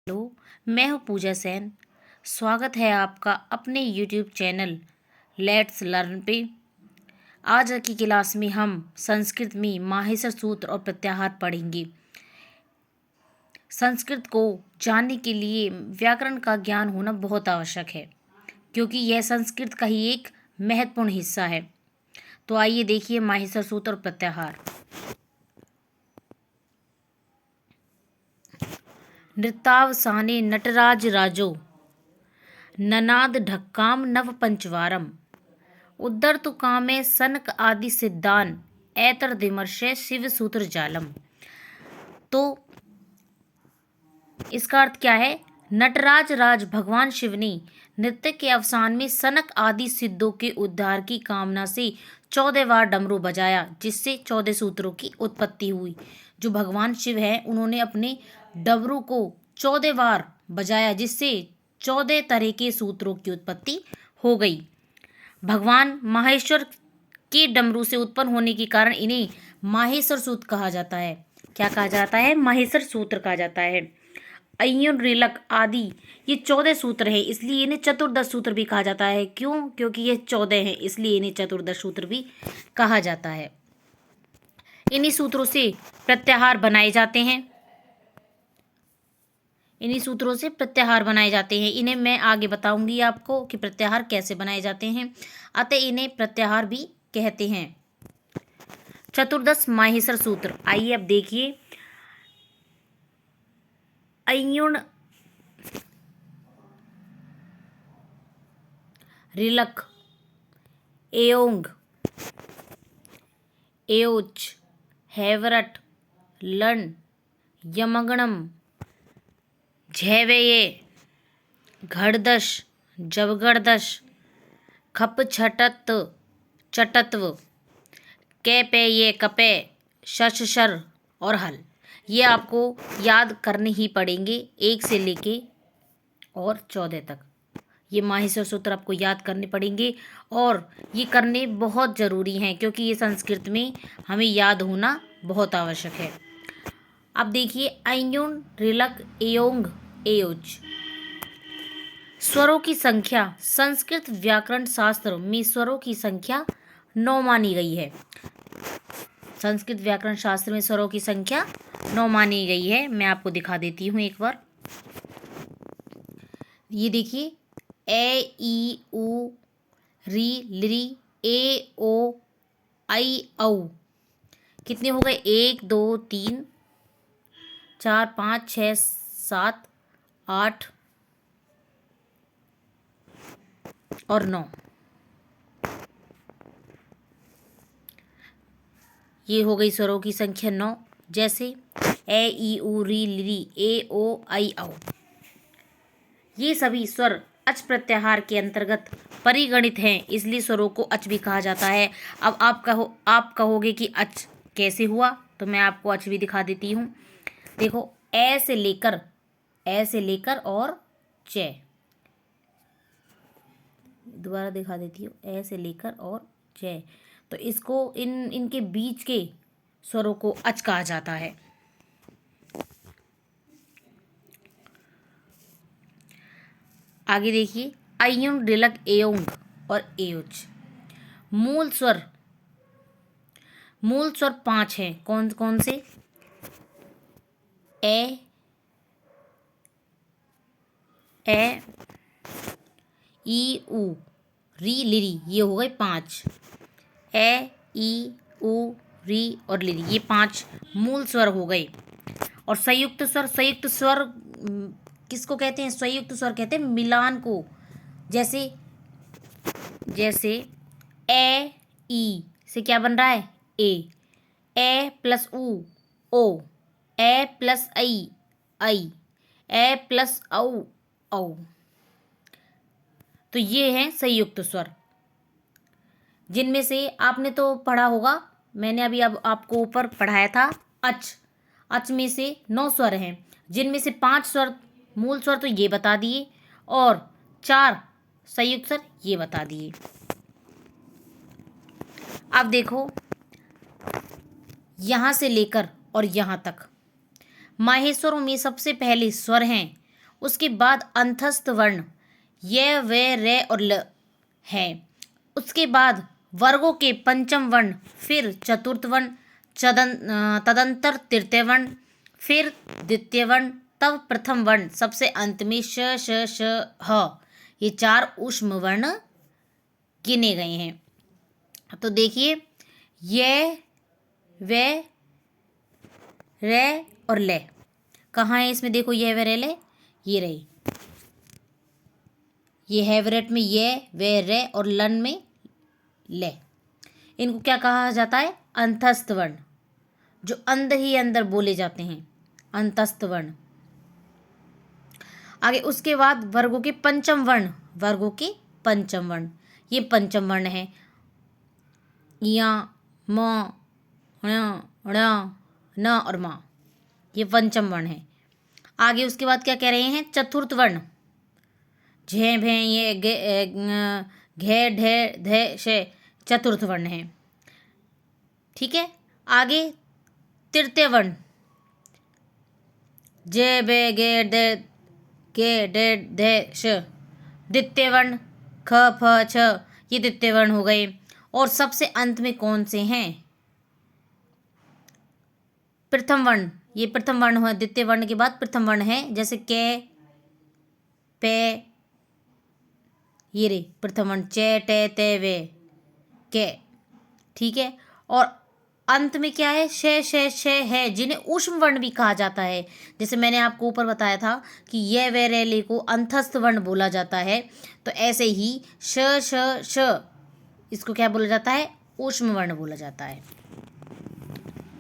Hello, मैं हूँ पूजा सेन। स्वागत है आपका अपने YouTube चैनल लेट्स लर्न पे। आज की क्लास में हम संस्कृत में माहेश्वर सूत्र और प्रत्याहार पढ़ेंगे। संस्कृत को जानने के लिए व्याकरण का ज्ञान होना बहुत आवश्यक है, क्योंकि यह संस्कृत का ही एक महत्वपूर्ण हिस्सा है। तो आइए देखिए माहेश्वर सूत्र और प्रत्याहार। नृतावसाने नटराज राजो ननाद ढक्काम नव पंचवारम उद्धर्तु कामे सनक आदि सिद्धान ऐतर दिमर्शे शिव सूत्र जालम। तो इसका अर्थ क्या है? नटराज राज भगवान शिव ने नृत्य के अवसान में सनक आदि सिद्धों के उद्धार की कामना से 14 बार डमरू बजाया, जिससे 14 सूत्रों की उत्पत्ति हुई। जो भगवान शिव है उन्होंने अपने डमरू को 14 बार बजाया, जिससे 14 तरह के सूत्रों की उत्पत्ति हो गई। भगवान माहेश्वर के डमरू से उत्पन्न होने के कारण इन्हें माहेश्वर सूत्र कहा जाता है। क्या कहा जाता है? माहेश्वर सूत्र कहा जाता है। अय्युन रेलक आदि ये 14 सूत्र हैं, इसलिए इन्हें चतुर्दश सूत्र भी कहा जाता है। क्यों? क्योंकि ये 14 हैं, इसलिए इन्हें चतुर्दश सूत्र भी कहा जाता है। इन्हीं सूत्रों से प्रत्याहार बनाए जाते हैं। इन्हीं सूत्रों से प्रत्याहार बनाए जाते हैं। इन्हें मैं आगे बताऊंगी आपको कि प्रत्याहार कैसे बनाए जाते हैं। अतः इन्हें प्रत्याहार भी कहते हैं। चतुर्दश माहेश्वर सूत्र, आइए अब देखिए। अय्युण रिलक एओंग एओच हैवरट लन यमगणम झैवेये घड़दश जबगड़दश खप छटत चटत्व कैपेये कपे शशर और हल। ये आपको याद करने ही पड़ेंगे 1 से लेके और 14 तक। ये माहेश्वर सूत्र आपको याद करने पड़ेंगे और ये करने बहुत ज़रूरी हैं, क्योंकि ये संस्कृत में हमें याद होना बहुत आवश्यक है। अब देखिए, अय्युन रिलक एयोंग एयोच। स्वरों की संख्या संस्कृत व्याकरण शास्त्र में स्वरों की संख्या 9 मानी गई है। संस्कृत व्याकरण शास्त्र में स्वरों की संख्या 9 मानी गई है। मैं आपको दिखा देती हूँ एक बार। ये देखिए, ए ई उ री लिरी ए ओ आई औ कितने हो गए? 1 2 3 4 5 6 7 8 और 9। ये हो गई स्वरों की संख्या 9। जैसे ए ई उ री लिरी ए ओ आई औ। ये सभी स्वर अच प्रत्याहार के अंतर्गत परिगणित हैं, इसलिए स्वरों को अच भी कहा जाता है। अब आप कहोगे कि अच कैसे हुआ, तो मैं आपको अच भी दिखा देती हूँ। देखो, ए से लेकर और च, दोबारा दिखा देती हूँ, ए से लेकर और च। तो इसको इनके बीच के स्वरों को अच कहा जाता है। आगे देखिए, अय्युन रिलक एयोंग और एयोच। मूल स्वर 5 हैं। कौन कौन से? ए ई उ री लिरी, ये हो गए 5। ए ई उ री और लिरी, ये 5 मूल स्वर हो गए। और संयुक्त स्वर किसको कहते हैं? संयुक्त स्वर कहते हैं मिलान को। जैसे ए ई से क्या बन रहा है? ए प्लस उ ओ, ए प्लस आई, ए प्लस औ। तो ये हैं संयुक्त स्वर, जिनमें से आपने तो पढ़ा होगा, मैंने अभी अब आपको ऊपर पढ़ाया था अच में से 9 स्वर हैं, जिनमें से 5 स्वर मूल स्वर तो ये बता दिए और 4 संयुक्त स्वर ये बता दिए। अब देखो, यहाँ से लेकर और यहाँ तक माहेश्वरों में सबसे पहले स्वर हैं उसके बाद अंतस्थ वर्ण ये वे रे और ल है। उसके बाद वर्गों के पंचम वर्ण, फिर चतुर्थ वर्ण, तदंतर तृतीय वर्ण, फिर द्वितीय वर्ण, तब प्रथम वर्ण, सबसे अंत में श श श ह। ये 4 ऊष्म वर्ण गिने गए हैं। तो देखिए ये वे रे और ले कहाँ है इसमें, देखो ये वे रे ले, ये रही, ये हैवरेट में ये वे रे और लन में ले। इनको क्या कहा जाता है, अंतस्थ वर्ण, जो अंदर ही अंदर बोले जाते हैं, अंतस्थ वर्ण। आगे उसके बाद वर्गों के पंचम वर्ण, वर्गों के पंचम वर्ण, ये पंचम वर्ण है, या म ण न और मा, ये पंचम वर्ण है। आगे उसके बाद क्या कह रहे हैं, चतुर्थ वर्ण, झे भे ये घे ढे धे शे, चतुर्थ वर्ण है। ठीक है। आगे तृतीय वर्ण, जे बे गे डे गे डे धे श, द्वितीय वर्ण ख फ छ, ये द्वितीय वर्ण हो गए। और सबसे अंत में कौन से हैं, प्रथम वर्ण, ये प्रथम वर्ण हुआ, द्वितीय वर्ण के बाद प्रथम वर्ण है, जैसे के पे, ये रे प्रथम वर्ण, चे टे ते वे के। ठीक है। और अंत में क्या है, शे शे शे है, जिन्हें ऊष्म वर्ण भी कहा जाता है। जैसे मैंने आपको ऊपर बताया था कि ये वे रे ले को अंतस्थ वर्ण बोला जाता है, तो ऐसे ही श श श इसको क्या बोला जाता है, ऊष्म वर्ण बोला जाता है।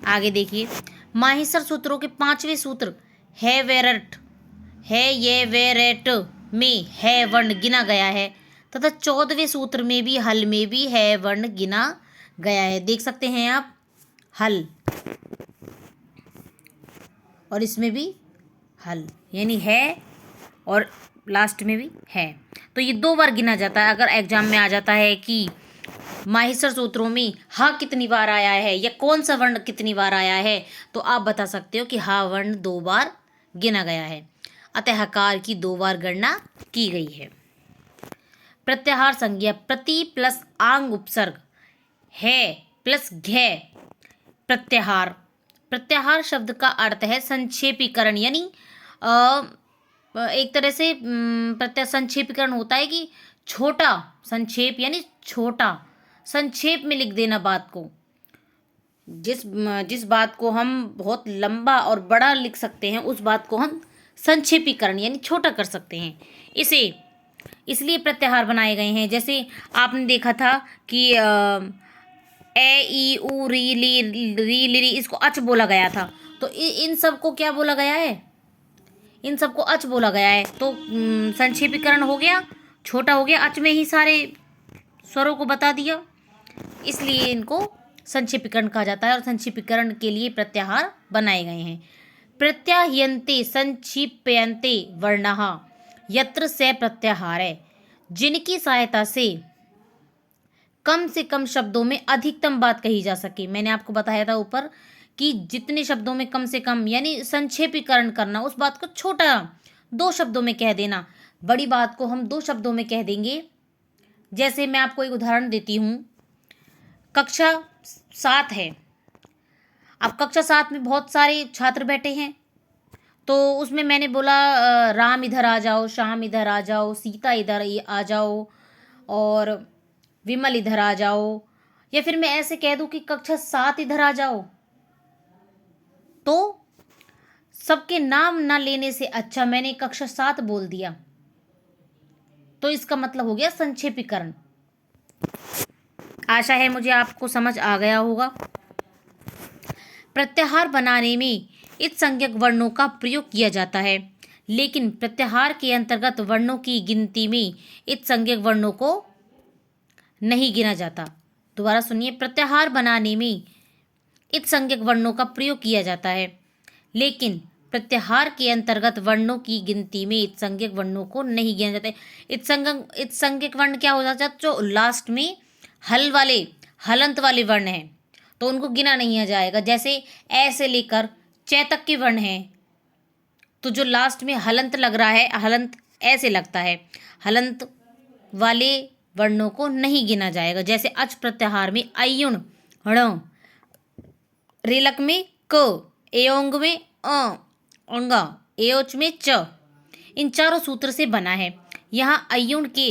आगे देखिए, माहेश्वर सूत्रों के 5वें सूत्र है वेरट, है ये वेरेट में है वर्ण गिना गया है, तथा 14वें सूत्र में भी हल में भी है वर्ण गिना गया है। देख सकते हैं आप, हल और इसमें भी हल, यानी है और लास्ट में भी है। तो ये 2 बार गिना जाता है। अगर एग्जाम में आ जाता है कि माहेश्वर सूत्रों में हा कितनी बार आया है या कौन सा वर्ण कितनी बार आया है, तो आप बता सकते हो कि हा वर्ण 2 बार गिना गया है, अतः हकार की 2 बार गणना की गई है। प्रत्याहार संज्ञा, प्रति प्लस आंग उपसर्ग, है प्लस घे, प्रत्याहार। प्रत्याहार शब्द का अर्थ है संक्षेपीकरण, यानी एक तरह से संक्षेपीकरण होता है कि छोटा, संक्षेप यानी छोटा, संक्षेप में लिख देना बात को। जिस बात को हम बहुत लंबा और बड़ा लिख सकते हैं, उस बात को हम संक्षेपीकरण यानी छोटा कर सकते हैं। इसे इसलिए प्रत्याहार बनाए गए हैं। जैसे आपने देखा था कि ए ई उ री ली इसको अच बोला गया था, तो इन सब को क्या बोला गया है, इन सबको अच बोला गया है। तो संक्षेपीकरण हो गया, छोटा हो गया, अच में ही सारे स्वरों को बता दिया, इसलिए इनको संक्षेपीकरण कहा जाता है और संक्षेपीकरण के लिए प्रत्याहार बनाए गए हैं। प्रत्याह्यन्ते संक्षिप्यन्ते वर्णाः यत्र से प्रत्याहारे, जिनकी सहायता से कम शब्दों में अधिकतम बात कही जा सके। मैंने आपको बताया था ऊपर कि जितने शब्दों में कम से कम यानी संक्षेपीकरण करना, उस बात को छोटा 2 शब्दों में कह देना, बड़ी बात को हम 2 शब्दों में कह देंगे। जैसे मैं आपको एक उदाहरण देती हूँ, कक्षा 7 है, अब कक्षा 7 में बहुत सारे छात्र बैठे हैं, तो उसमें मैंने बोला राम इधर आ जाओ, श्याम इधर आ जाओ, सीता इधर आ जाओ और विमल इधर आ जाओ, या फिर मैं ऐसे कह दूं कि कक्षा 7 इधर आ जाओ, तो सबके नाम ना लेने से अच्छा मैंने कक्षा 7 बोल दिया, तो इसका मतलब हो गया संक्षेपीकरण। आशा है मुझे आपको समझ आ गया होगा। प्रत्याहार बनाने में इत्संज्ञक वर्णों का प्रयोग किया जाता है, लेकिन प्रत्याहार के अंतर्गत वर्णों की गिनती में इत्संज्ञक वर्णों को नहीं गिना जाता। दोबारा सुनिए, प्रत्याहार बनाने में इत्संज्ञक वर्णों का प्रयोग किया जाता है, लेकिन प्रत्याहार के अंतर्गत वर्णों की गिनती में इत्संज्ञक वर्णों को नहीं गिना जाता है। इत्संज्ञक वर्ण क्या हो जाता है, जो लास्ट में हल वाले हलंत वाले वर्ण हैं, तो उनको गिना नहीं जाएगा। जैसे ऐसे लेकर चै तक के वर्ण हैं, तो जो लास्ट में हलंत लग रहा है, हलंत ऐसे लगता है, हलंत वाले वर्णों को नहीं गिना जाएगा। जैसे अच प्रत्याहार में अयुण ण, रेलक में क, एओंग में अंगा, एओच में च, इन चारों सूत्र से बना है। यहाँ अयुण के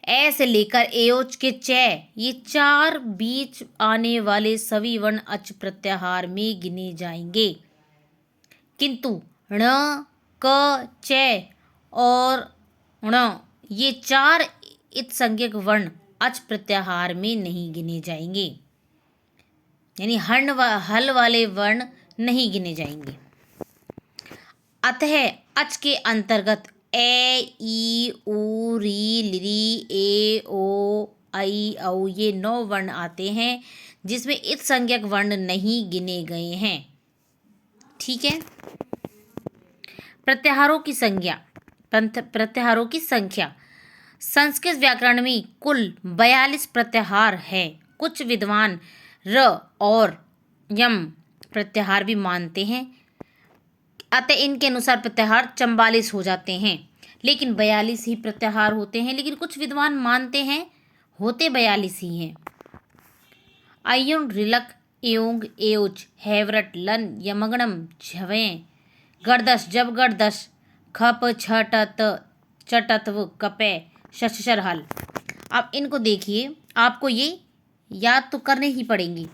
ए से लेकर एओच के च, ये चार बीच आने वाले सभी वर्ण अच प्रत्याहार में गिने जाएंगे, किंतु ण, क, च और ण ये चार इत्संज्ञक वर्ण अच प्रत्याहार में नहीं गिने जाएंगे, यानी हल वाले वर्ण नहीं गिने जाएंगे। अतः अच के अंतर्गत ए, ई, उ, री, ली, ए, ओ, आई, औ ये 9 वर्ण आते हैं जिसमें इत्संज्ञक वर्ण नहीं गिने गए हैं। ठीक है। प्रत्याहारों की संख्या संस्कृत व्याकरण में कुल 42 प्रत्याहार है। कुछ विद्वान र और यम प्रत्याहार भी मानते हैं, अतः इनके अनुसार प्रत्याहार 44 हो जाते हैं, लेकिन 42 ही प्रत्याहार होते हैं। लेकिन कुछ विद्वान मानते हैं होते 42 ही हैं। अयुण, रिलक, एओंग, एओच, हैवरट, लन, यमगणम, झवें, गर्दश, जब गर्दश, खप, छटत, चटत्व, कपे, शशर, हल। अब इनको देखिए, आपको ये याद तो करने ही पड़ेंगी।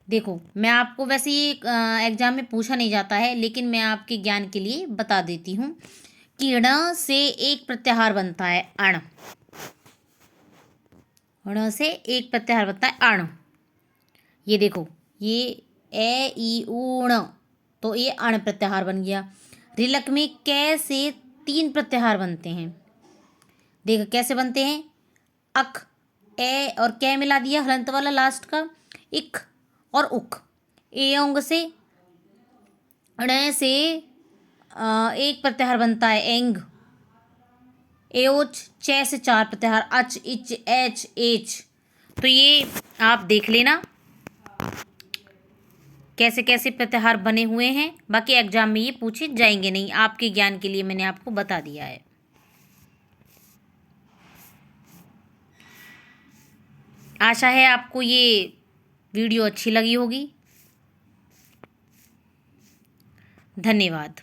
देखो, मैं आपको वैसे ये एग्जाम में पूछा नहीं जाता है, लेकिन मैं आपके ज्ञान के लिए बता देती हूँ कि ण से एक प्रत्याहार बनता है अण। ण से एक प्रत्याहार बनता है अण। ये देखो, ये ए, ई, उ, ण, तो ये अण प्रत्याहार बन गया। रिलक में कै से 3 प्रत्याहार बनते हैं। देखो कैसे बनते हैं, अक, ए और कै मिला दिया हलंत वाला लास्ट का, इक और उक। एओंग से ण से एक प्रत्याहार बनता है एंग। एओच, च से 4 प्रत्याहार, अच, इच, एच, एच। तो ये आप देख लेना कैसे कैसे प्रत्याहार बने हुए हैं। बाकी एग्जाम में ये पूछे जाएंगे नहीं, आपके ज्ञान के लिए मैंने आपको बता दिया है। आशा है आपको ये वीडियो अच्छी लगी होगी। धन्यवाद।